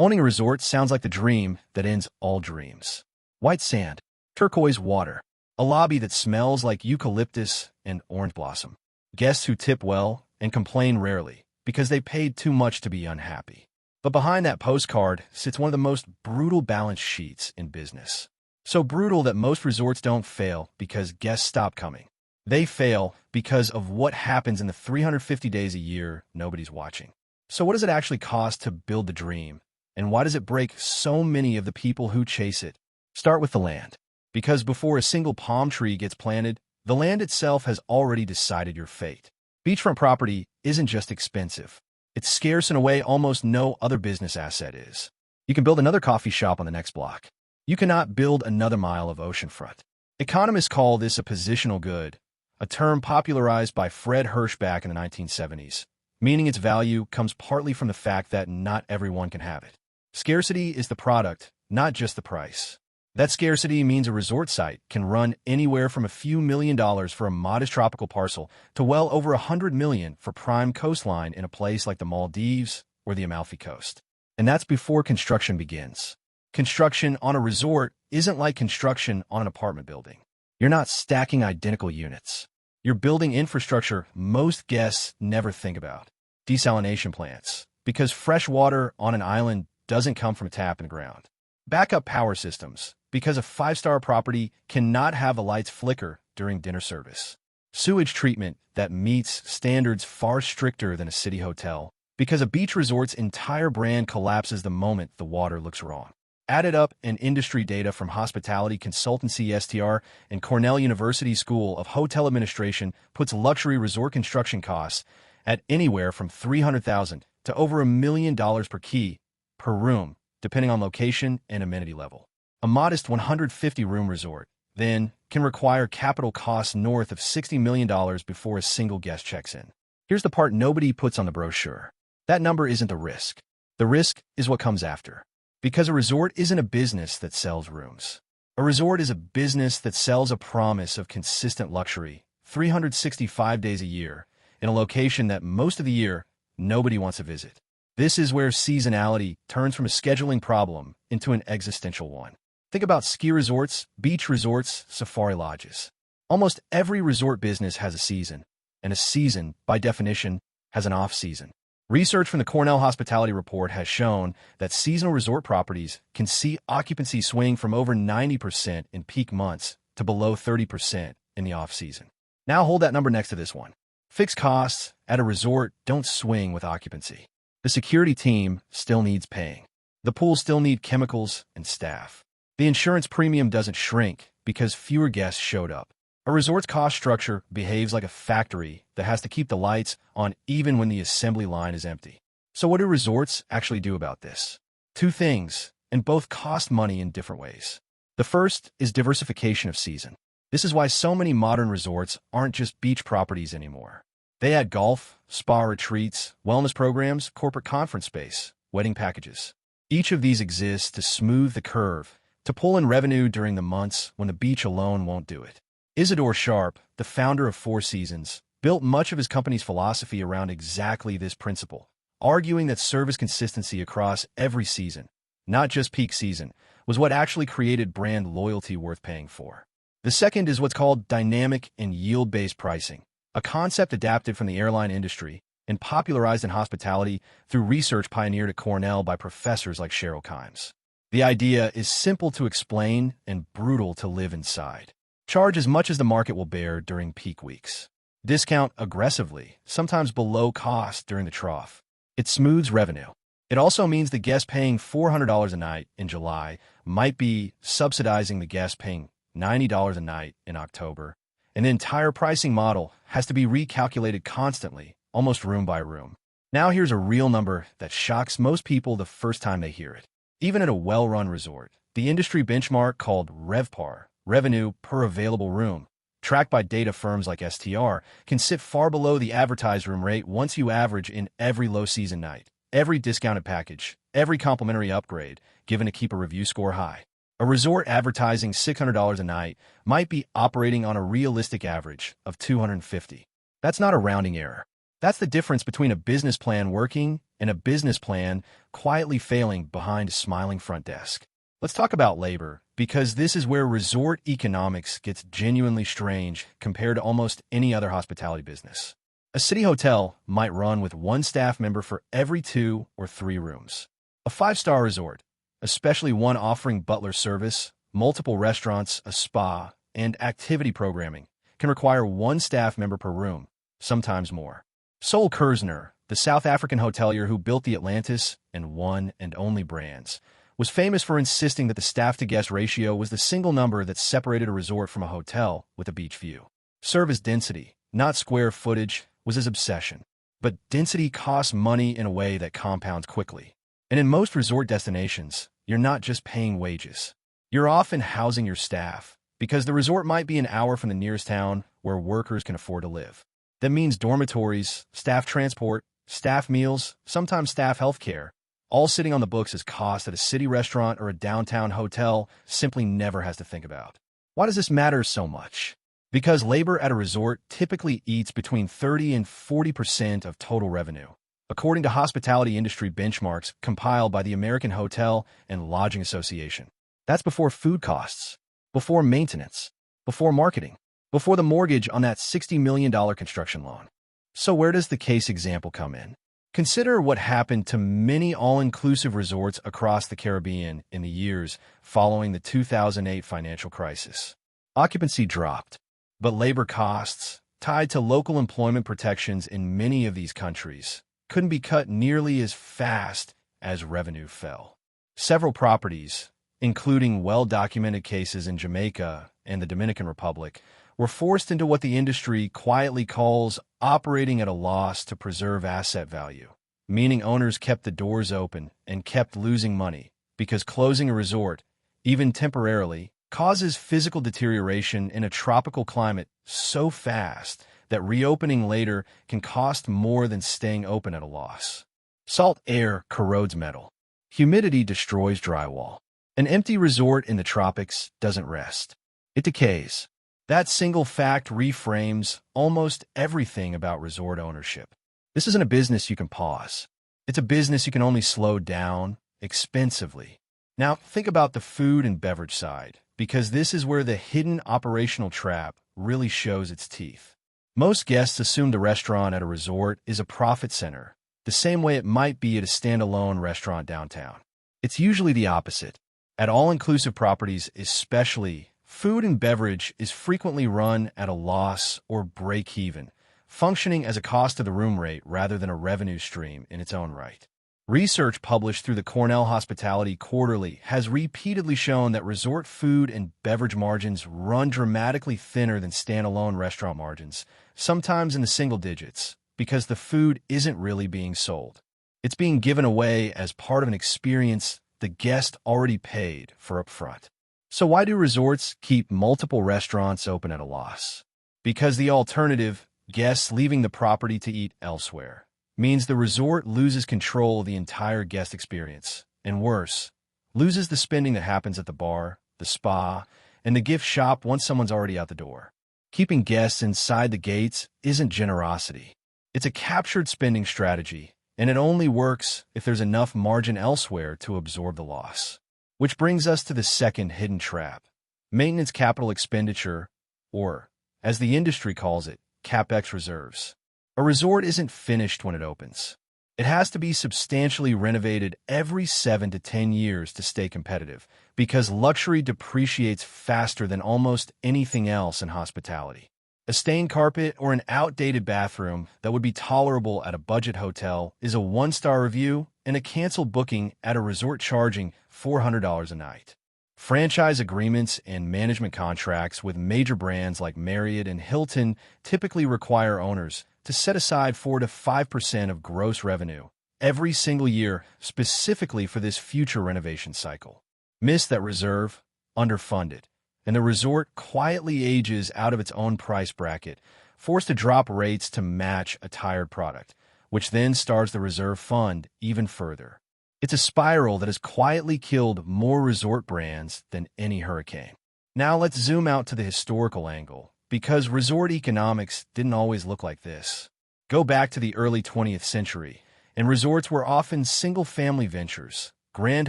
Owning a resort sounds like the dream that ends all dreams. White sand, turquoise water, a lobby that smells like eucalyptus and orange blossom. Guests who tip well and complain rarely because they paid too much to be unhappy. But behind that postcard sits one of the most brutal balance sheets in business. So brutal that most resorts don't fail because guests stop coming. They fail because of what happens in the 350 days a year nobody's watching. So what does it actually cost to build the dream? And why does it break so many of the people who chase it? Start with the land. Because before a single palm tree gets planted, the land itself has already decided your fate. Beachfront property isn't just expensive. It's scarce in a way almost no other business asset is. You can build another coffee shop on the next block. You cannot build another mile of oceanfront. Economists call this a positional good, a term popularized by Fred Hirschback in the 1970s, meaning its value comes partly from the fact that not everyone can have it. Scarcity is the product, not just the price. That scarcity means a resort site can run anywhere from a few $1 million for a modest tropical parcel to well over $100 million for prime coastline in a place like the Maldives or the Amalfi Coast. And that's before construction begins. Construction on a resort isn't like construction on an apartment building. You're not stacking identical units. You're building infrastructure most guests never think about. Desalination plants, because fresh water on an island doesn't come from a tap in the ground. Backup power systems, because a five-star property cannot have the lights flicker during dinner service. Sewage treatment that meets standards far stricter than a city hotel, because a beach resort's entire brand collapses the moment the water looks wrong. Added up in industry data from hospitality consultancy STR and Cornell University School of Hotel Administration puts luxury resort construction costs at anywhere from $300,000 to over $1 million per key, per room, depending on location and amenity level. A modest 150-room resort, then, can require capital costs north of $60 million before a single guest checks in. Here's the part nobody puts on the brochure. That number isn't the risk. The risk is what comes after. Because a resort isn't a business that sells rooms. A resort is a business that sells a promise of consistent luxury, 365 days a year, in a location that most of the year nobody wants to visit. This is where seasonality turns from a scheduling problem into an existential one. Think about ski resorts, beach resorts, safari lodges. Almost every resort business has a season, and a season, by definition, has an off-season. Research from the Cornell Hospitality Report has shown that seasonal resort properties can see occupancy swing from over 90% in peak months to below 30% in the off-season. Now hold that number next to this one. Fixed costs at a resort don't swing with occupancy. The security team still needs paying. The pool still needs chemicals and staff. The insurance premium doesn't shrink because fewer guests showed up. A resort's cost structure behaves like a factory that has to keep the lights on even when the assembly line is empty. So what do resorts actually do about this? Two things, and both cost money in different ways. The first is diversification of season. This is why so many modern resorts aren't just beach properties anymore. They add golf, spa retreats, wellness programs, corporate conference space, wedding packages. Each of these exists to smooth the curve, to pull in revenue during the months when the beach alone won't do it. Isidore Sharp, the founder of Four Seasons, built much of his company's philosophy around exactly this principle, arguing that service consistency across every season, not just peak season, was what actually created brand loyalty worth paying for. The second is what's called dynamic and yield-based pricing, a concept adapted from the airline industry and popularized in hospitality through research pioneered at Cornell by professors like Cheryl Kimes. The idea is simple to explain and brutal to live inside. Charge as much as the market will bear during peak weeks. Discount aggressively, sometimes below cost during the trough. It smooths revenue. It also means the guest paying $400 a night in July might be subsidizing the guest paying $90 a night in October, and the entire pricing model has to be recalculated constantly, almost room by room. Now here's a real number that shocks most people the first time they hear it. Even at a well-run resort, the industry benchmark called RevPAR, revenue per available room, tracked by data firms like STR, can sit far below the advertised room rate once you average in every low-season night, every discounted package, every complimentary upgrade, given to keep a review score high. A resort advertising $600 a night might be operating on a realistic average of $250. That's not a rounding error. That's the difference between a business plan working and a business plan quietly failing behind a smiling front desk. Let's talk about labor, because this is where resort economics gets genuinely strange compared to almost any other hospitality business. A city hotel might run with one staff member for every 2 or 3 rooms. A 5-star resort, especially one offering butler service, multiple restaurants, a spa, and activity programming, can require 1 staff member per room, sometimes more. Sol Kerzner, the South African hotelier who built the Atlantis and One and Only brands, was famous for insisting that the staff-to-guest ratio was the single number that separated a resort from a hotel with a beach view. Service density, not square footage, was his obsession. But density costs money in a way that compounds quickly. And in most resort destinations, you're not just paying wages. You're often housing your staff, because the resort might be an hour from the nearest town where workers can afford to live. That means dormitories, staff transport, staff meals, sometimes staff health care, all sitting on the books as costs that a city restaurant or a downtown hotel simply never has to think about. Why does this matter so much? Because labor at a resort typically eats between 30 and 40% of total revenue, according to hospitality industry benchmarks compiled by the American Hotel and Lodging Association. That's before food costs, before maintenance, before marketing, before the mortgage on that $60 million construction loan. So where does the case example come in? Consider what happened to many all-inclusive resorts across the Caribbean in the years following the 2008 financial crisis. Occupancy dropped, but labor costs, tied to local employment protections in many of these countries, couldn't be cut nearly as fast as revenue fell. Several properties, including well-documented cases in Jamaica and the Dominican Republic, were forced into what the industry quietly calls operating at a loss to preserve asset value, meaning owners kept the doors open and kept losing money because closing a resort, even temporarily, causes physical deterioration in a tropical climate so fast that reopening later can cost more than staying open at a loss. Salt air corrodes metal. Humidity destroys drywall. An empty resort in the tropics doesn't rest. It decays. That single fact reframes almost everything about resort ownership. This isn't a business you can pause. It's a business you can only slow down expensively. Now, think about the food and beverage side, because this is where the hidden operational trap really shows its teeth. Most guests assume the restaurant at a resort is a profit center, the same way it might be at a standalone restaurant downtown. It's usually the opposite. At all-inclusive properties especially, food and beverage is frequently run at a loss or break-even, functioning as a cost of the room rate rather than a revenue stream in its own right. Research published through the Cornell Hospitality Quarterly has repeatedly shown that resort food and beverage margins run dramatically thinner than standalone restaurant margins, sometimes in the single digits, because the food isn't really being sold. It's being given away as part of an experience the guest already paid for up front. So why do resorts keep multiple restaurants open at a loss? Because the alternative, guests leaving the property to eat elsewhere, means the resort loses control of the entire guest experience, and worse, loses the spending that happens at the bar, the spa, and the gift shop once someone's already out the door. Keeping guests inside the gates isn't generosity. It's a captured spending strategy, and it only works if there's enough margin elsewhere to absorb the loss. Which brings us to the second hidden trap, maintenance capital expenditure, or, as the industry calls it, CapEx reserves. A resort isn't finished when it opens. It has to be substantially renovated every 7 to 10 years to stay competitive, because luxury depreciates faster than almost anything else in hospitality. A stained carpet or an outdated bathroom that would be tolerable at a budget hotel is a 1-star review and a canceled booking at a resort charging $400 a night. Franchise agreements and management contracts with major brands like Marriott and Hilton typically require owners to set aside 4 to 5% of gross revenue every single year specifically for this future renovation cycle. Miss that reserve, underfunded, and the resort quietly ages out of its own price bracket, forced to drop rates to match a tired product, which then starves the reserve fund even further. It's a spiral that has quietly killed more resort brands than any hurricane. Now let's zoom out to the historical angle, because resort economics didn't always look like this. Go back to the early 20th century, and resorts were often single-family ventures, grand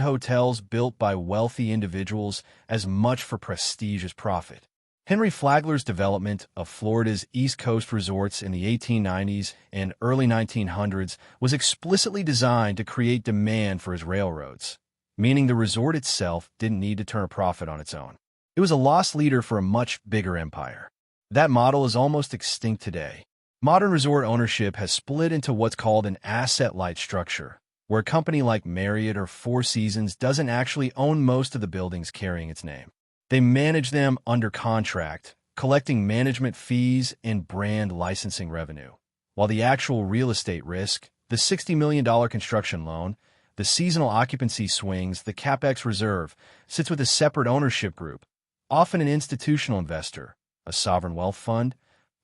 hotels built by wealthy individuals as much for prestige as profit. Henry Flagler's development of Florida's East Coast resorts in the 1890s and early 1900s was explicitly designed to create demand for his railroads, meaning the resort itself didn't need to turn a profit on its own. It was a loss leader for a much bigger empire. That model is almost extinct today. Modern resort ownership has split into what's called an asset-light structure, where a company like Marriott or Four Seasons doesn't actually own most of the buildings carrying its name. They manage them under contract, collecting management fees and brand licensing revenue, while the actual real estate risk, the $60 million construction loan, the seasonal occupancy swings, the CapEx reserve, sits with a separate ownership group, often an institutional investor, a sovereign wealth fund,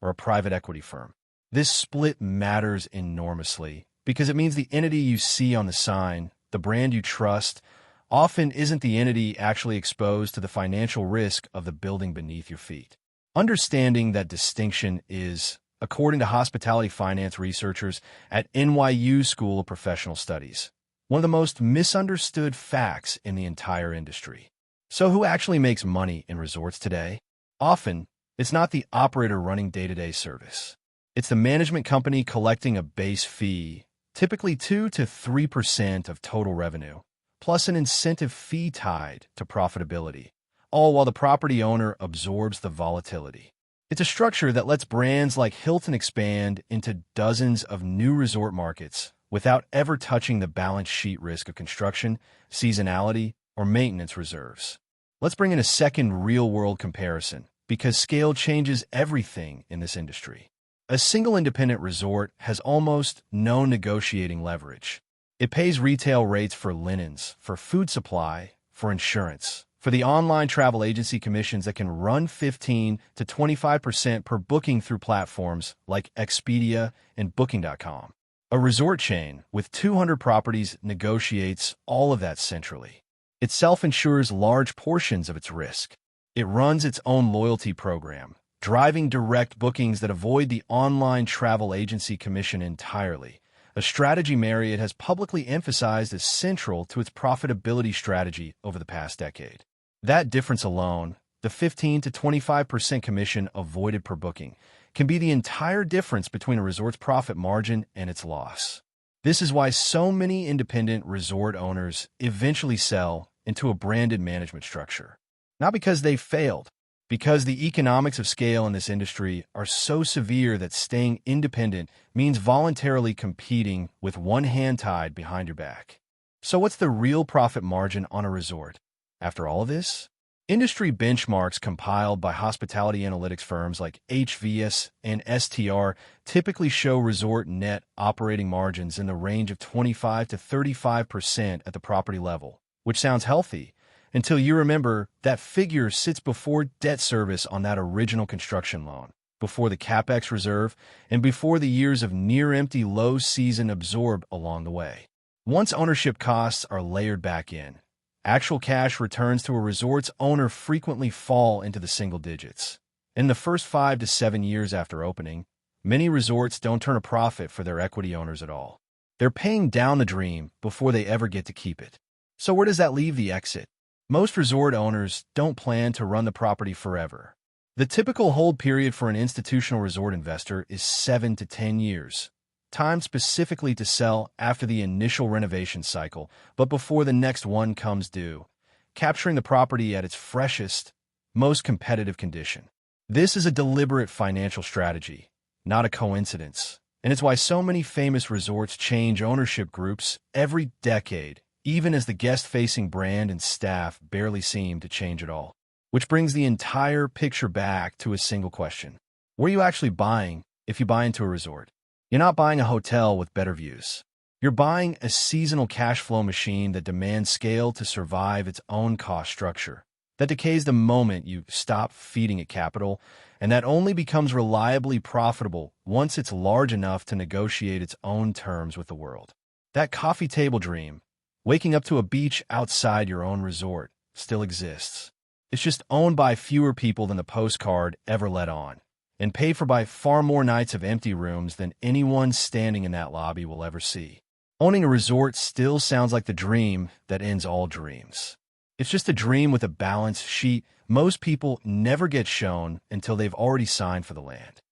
or a private equity firm. This split matters enormously because it means the entity you see on the sign, the brand you trust, often isn't the entity actually exposed to the financial risk of the building beneath your feet. Understanding that distinction is, according to hospitality finance researchers at NYU School of Professional Studies, one of the most misunderstood facts in the entire industry. So who actually makes money in resorts today? Often, it's not the operator running day-to-day service. It's the management company collecting a base fee, typically 2 to 3% of total revenue, plus an incentive fee tied to profitability, all while the property owner absorbs the volatility. It's a structure that lets brands like Hilton expand into dozens of new resort markets without ever touching the balance sheet risk of construction, seasonality, or maintenance reserves. Let's bring in a second real-world comparison, because scale changes everything in this industry. A single independent resort has almost no negotiating leverage. It pays retail rates for linens, for food supply, for insurance, for the online travel agency commissions that can run 15 to 25% per booking through platforms like Expedia and Booking.com. A resort chain with 200 properties negotiates all of that centrally. It self-insures large portions of its risk. It runs its own loyalty program, driving direct bookings that avoid the online travel agency commission entirely, a strategy Marriott has publicly emphasized as central to its profitability strategy over the past decade. That difference alone, the 15 to 25% commission avoided per booking, can be the entire difference between a resort's profit margin and its loss. This is why so many independent resort owners eventually sell into a branded management structure. Not because they failed, because the economics of scale in this industry are so severe that staying independent means voluntarily competing with one hand tied behind your back. So what's the real profit margin on a resort? After all of this, industry benchmarks compiled by hospitality analytics firms like HVS and STR typically show resort net operating margins in the range of 25 to 35% at the property level, which sounds healthy, until you remember that figure sits before debt service on that original construction loan, before the CapEx reserve, and before the years of near-empty low season absorb along the way. Once ownership costs are layered back in, actual cash returns to a resort's owner frequently fall into the single digits. In the first 5 to 7 years after opening, many resorts don't turn a profit for their equity owners at all. They're paying down the dream before they ever get to keep it. So where does that leave the exit? Most resort owners don't plan to run the property forever. The typical hold period for an institutional resort investor is 7 to 10 years, timed specifically to sell after the initial renovation cycle, but before the next one comes due, capturing the property at its freshest, most competitive condition. This is a deliberate financial strategy, not a coincidence, and it's why so many famous resorts change ownership groups every decade, even as the guest-facing brand and staff barely seem to change at all. Which brings the entire picture back to a single question. What are you actually buying if you buy into a resort? You're not buying a hotel with better views. You're buying a seasonal cash flow machine that demands scale to survive its own cost structure, that decays the moment you stop feeding it capital, and that only becomes reliably profitable once it's large enough to negotiate its own terms with the world. That coffee table dream, waking up to a beach outside your own resort, still exists. It's just owned by fewer people than the postcard ever let on, and paid for by far more nights of empty rooms than anyone standing in that lobby will ever see. Owning a resort still sounds like the dream that ends all dreams. It's just a dream with a balance sheet most people never get shown until they've already signed for the land.